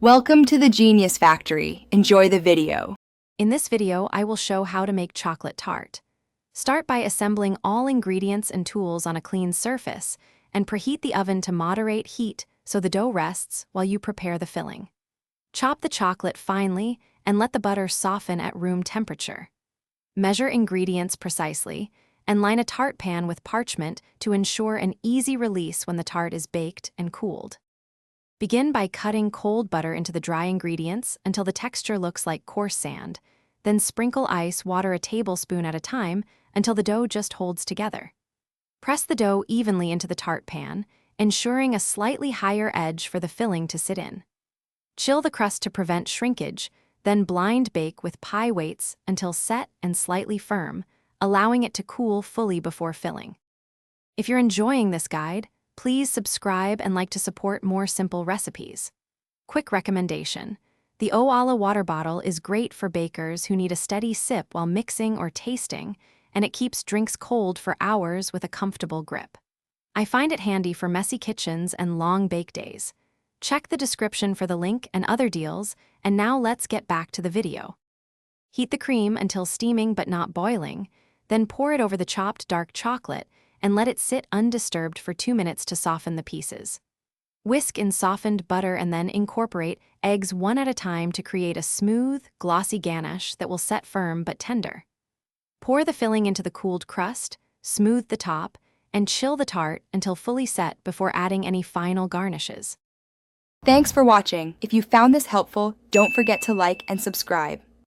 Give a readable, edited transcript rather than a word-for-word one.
Welcome to the Genius Factory. Enjoy the video. In this video, I will show how to make chocolate tart. Start by assembling all ingredients and tools on a clean surface and preheat the oven to moderate heat so the dough rests while you prepare the filling. Chop the chocolate finely and let the butter soften at room temperature. Measure ingredients precisely and line a tart pan with parchment to ensure an easy release when the tart is baked and cooled. Begin by cutting cold butter into the dry ingredients until the texture looks like coarse sand, then sprinkle ice water a tablespoon at a time until the dough just holds together. Press the dough evenly into the tart pan, ensuring a slightly higher edge for the filling to sit in. Chill the crust to prevent shrinkage, then blind bake with pie weights until set and slightly firm, allowing it to cool fully before filling. If you're enjoying this guide, please subscribe and like to support more simple recipes. Quick recommendation: the Oala water bottle is great for bakers who need a steady sip while mixing or tasting, and it keeps drinks cold for hours with a comfortable grip. I find it handy for messy kitchens and long bake days. Check the description for the link and other deals, and now let's get back to the video. Heat the cream until steaming but not boiling, then pour it over the chopped dark chocolate and let it sit undisturbed for 2 minutes to soften the pieces. Whisk in softened butter and then incorporate eggs one at a time to create a smooth, glossy ganache that will set firm but tender. Pour the filling into the cooled crust, smooth the top, and chill the tart until fully set before adding any final garnishes. Thanks for watching. If you found this helpful, don't forget to like and subscribe.